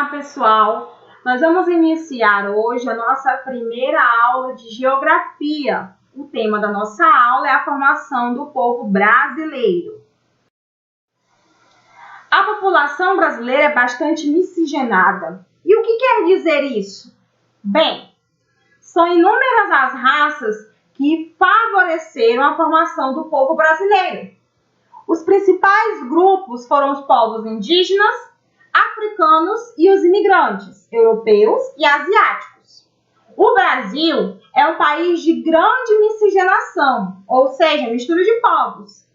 Olá, pessoal! Nós vamos iniciar hoje a nossa primeira aula de Geografia. O tema da nossa aula é a formação do povo brasileiro. A população brasileira é bastante miscigenada. E o que quer dizer isso? Bem, são inúmeras as raças que favoreceram a formação do povo brasileiro. Os principais grupos foram os povos indígenas, africanos e os imigrantes, europeus e asiáticos. O Brasil é um país de grande miscigenação, ou seja, mistura de povos.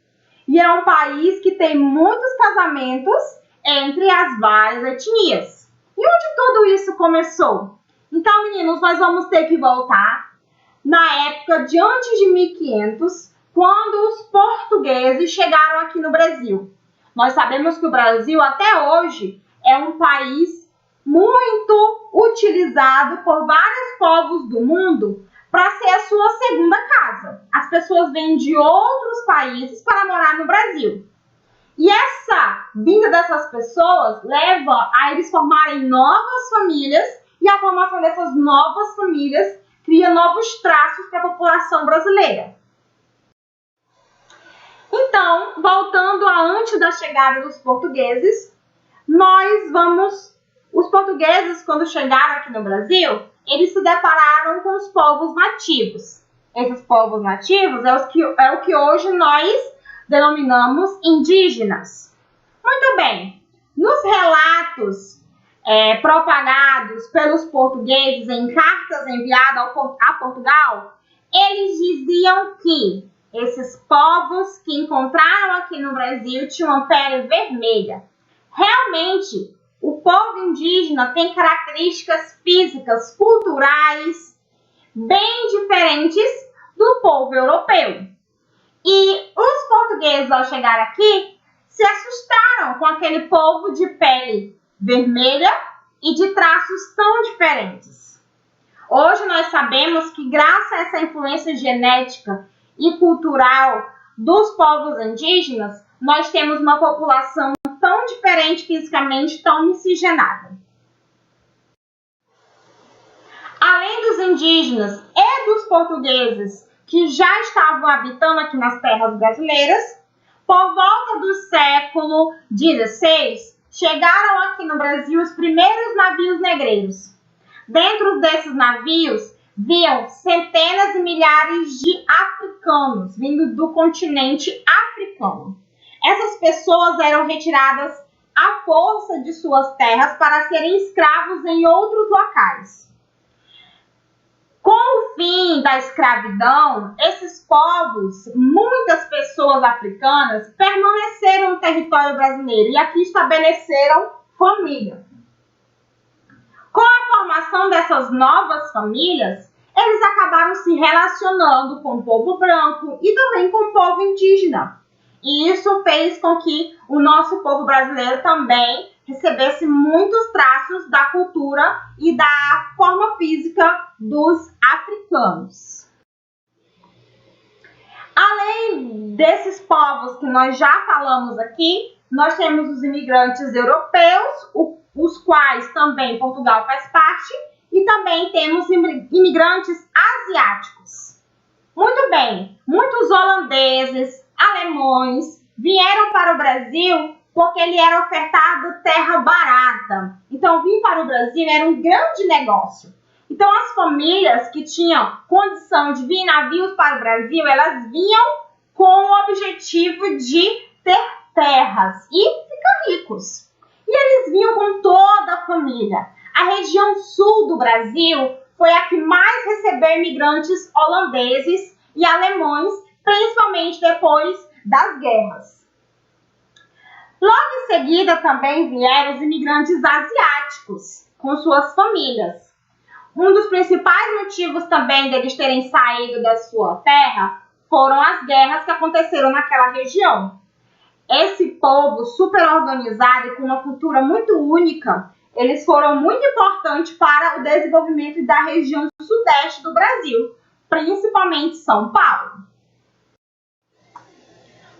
E é um país que tem muitos casamentos entre as várias etnias. E onde tudo isso começou? Então, meninos, nós vamos ter que voltar na época de antes de 1500, quando os portugueses chegaram aqui no Brasil. Nós sabemos que o Brasil, até hoje, é um país muito utilizado por vários povos do mundo para ser a sua segunda casa. As pessoas vêm de outros países para morar no Brasil. E essa vinda dessas pessoas leva a eles formarem novas famílias, e a formação dessas novas famílias cria novos traços para a população brasileira. Então, voltando a antes da chegada dos portugueses, os portugueses, quando chegaram aqui no Brasil, eles se depararam com os povos nativos. Esses povos nativos é o que hoje nós denominamos indígenas. Muito bem, nos relatos propagados pelos portugueses em cartas enviadas a Portugal, eles diziam que esses povos que encontraram aqui no Brasil tinham uma pele vermelha. Realmente, o povo indígena tem características físicas, culturais, bem diferentes do povo europeu. E os portugueses, ao chegar aqui, se assustaram com aquele povo de pele vermelha e de traços tão diferentes. Hoje nós sabemos que, graças a essa influência genética e cultural dos povos indígenas, nós temos uma população tão diferente fisicamente, tão miscigenada. Além dos indígenas e dos portugueses que já estavam habitando aqui nas terras brasileiras, por volta do século XVI, chegaram aqui no Brasil os primeiros navios negreiros. Dentro desses navios, viam centenas e milhares de africanos vindo do continente africano. Essas pessoas eram retiradas à força de suas terras para serem escravos em outros locais. Com o fim da escravidão, esses povos, muitas pessoas africanas, permaneceram no território brasileiro e aqui estabeleceram família. Com a formação dessas novas famílias, eles acabaram se relacionando com o povo branco e também com o povo indígena. E isso fez com que o nosso povo brasileiro também recebesse muitos traços da cultura e da forma física dos africanos. Além desses povos que nós já falamos aqui, nós temos os imigrantes europeus, os quais também Portugal faz parte, e também temos imigrantes asiáticos. Muito bem, muitos holandeses, alemães vieram para o Brasil porque ele era ofertado terra barata. Então, vir para o Brasil era um grande negócio. Então, as famílias que tinham condição de vir em navios para o Brasil, elas vinham com o objetivo de ter terras e ficar ricos. E eles vinham com toda a família. A região sul do Brasil foi a que mais recebeu imigrantes holandeses e alemães, principalmente depois das guerras. Logo em seguida também vieram os imigrantes asiáticos com suas famílias. Um dos principais motivos também deles terem saído da sua terra foram as guerras que aconteceram naquela região. Esse povo super organizado e com uma cultura muito única, eles foram muito importantes para o desenvolvimento da região sudeste do Brasil, principalmente São Paulo.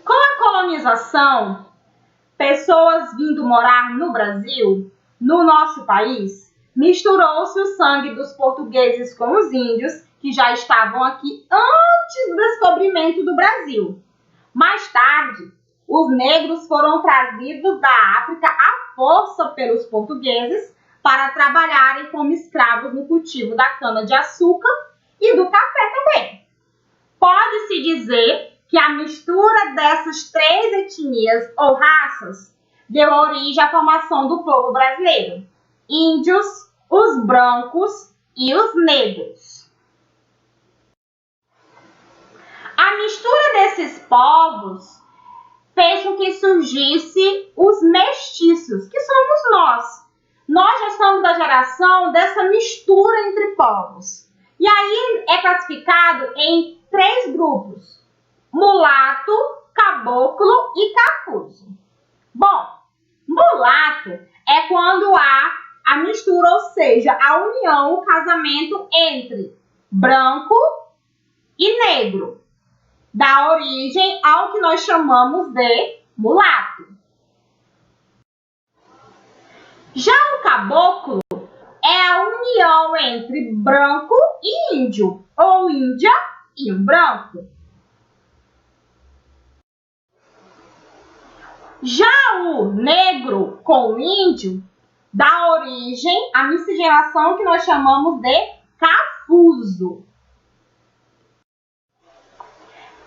Com a colonização, pessoas vindo morar no Brasil no nosso país, misturou-se o sangue dos portugueses com os índios, que já estavam aqui antes do descobrimento do Brasil. Mais tarde, os negros foram trazidos da África à força pelos portugueses para trabalharem como escravos no cultivo da cana-de-açúcar e do café também. Pode-se dizer que a mistura dessas três etnias ou raças deu origem à formação do povo brasileiro: índios, os brancos e os negros. A mistura desses povos fez com que surgisse os mestiços, que somos nós. Nós já somos da geração dessa mistura entre povos. E aí é classificado em 3 grupos: mulato, caboclo e cafuso. Bom, mulato é quando há a mistura, ou seja, a união, o casamento entre branco e negro. Dá origem ao que nós chamamos de mulato. Já o caboclo é a união entre branco e índio, ou índia e um branco. Já o negro com o índio dá origem à miscigenação que nós chamamos de cafuso.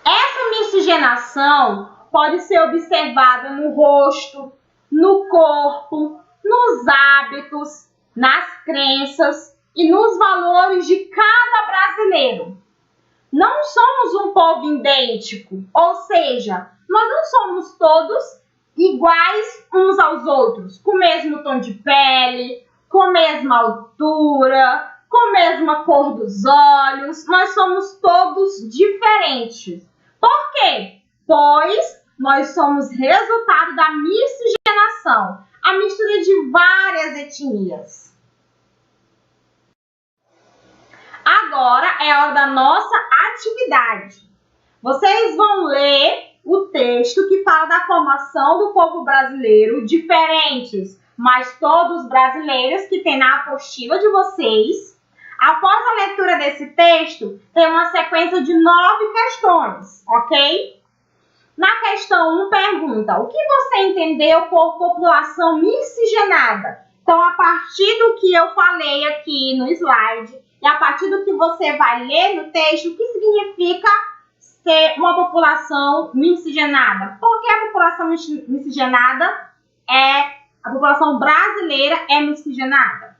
Essa miscigenação pode ser observada no rosto, no corpo, nos hábitos, nas crenças e nos valores de cada brasileiro. Não somos um povo idêntico, ou seja, nós não somos todos iguais uns aos outros, com o mesmo tom de pele, com a mesma altura, com a mesma cor dos olhos. Nós somos todos diferentes. Por quê? Pois nós somos resultado da miscigenação, a mistura de várias etnias. Agora é a hora da nossa atividade. Vocês vão ler o texto que fala da formação do povo brasileiro, diferentes, mas todos brasileiros, que tem na apostila de vocês. Após a leitura desse texto, tem uma sequência de 9 questões, ok? Na questão 1 pergunta: o que você entendeu por população miscigenada? Então, a partir do que eu falei aqui no slide e a partir do que você vai ler no texto, o que significa ser uma população miscigenada? Porque a população miscigenada a população brasileira é miscigenada.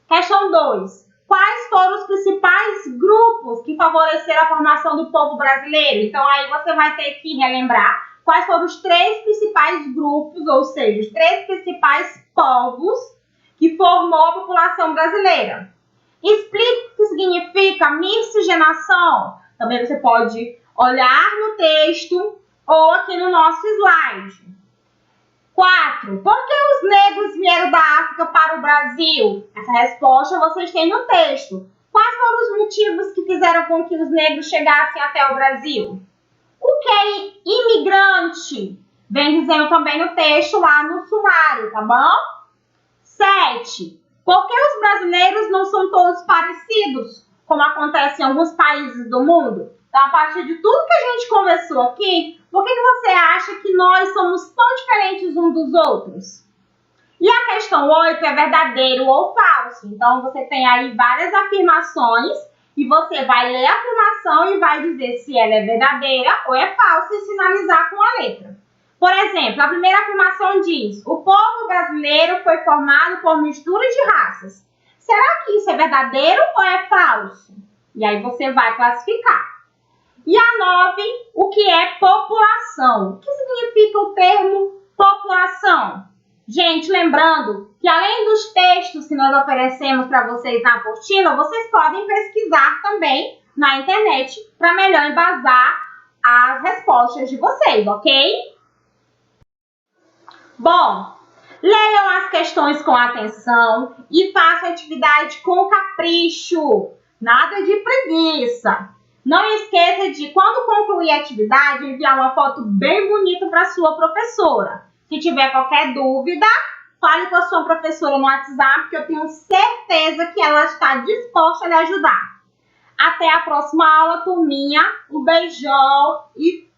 Questão 2. Quais foram os principais grupos que favoreceram a formação do povo brasileiro? Então, aí você vai ter que relembrar quais foram os 3 principais grupos, ou seja, os 3 principais povos que formou a população brasileira. Explique o que significa miscigenação. Também você pode olhar no texto ou aqui no nosso slide. 4. Por que os negros vieram da África para o Brasil? Essa resposta vocês têm no texto. Quais foram os motivos que fizeram com que os negros chegassem até o Brasil? O que é imigrante? Vem dizendo também no texto lá no sumário, tá bom? 7. Por que os brasileiros não são todos parecidos, como acontece em alguns países do mundo? Então, a partir de tudo que a gente conversou aqui, por que você acha que nós somos tão diferentes uns dos outros? E a questão 8 é verdadeiro ou falso. Então, você tem aí várias afirmações e você vai ler a afirmação e vai dizer se ela é verdadeira ou é falsa e sinalizar com a letra. Por exemplo, a primeira afirmação diz: o povo brasileiro foi formado por mistura de raças. Será que isso é verdadeiro ou é falso? E aí você vai classificar. E a 9, o que é população? O que significa o termo população? Gente, lembrando que além dos textos que nós oferecemos para vocês na apostila, vocês podem pesquisar também na internet para melhor embasar as respostas de vocês, ok? Bom, leiam as questões com atenção e façam a atividade com capricho, nada de preguiça. Não esqueça de, quando concluir a atividade, enviar uma foto bem bonita para sua professora. Se tiver qualquer dúvida, fale com a sua professora no WhatsApp, que eu tenho certeza que ela está disposta a lhe ajudar. Até a próxima aula, turminha. Um beijão e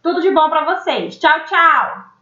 tudo de bom para vocês. Tchau, tchau!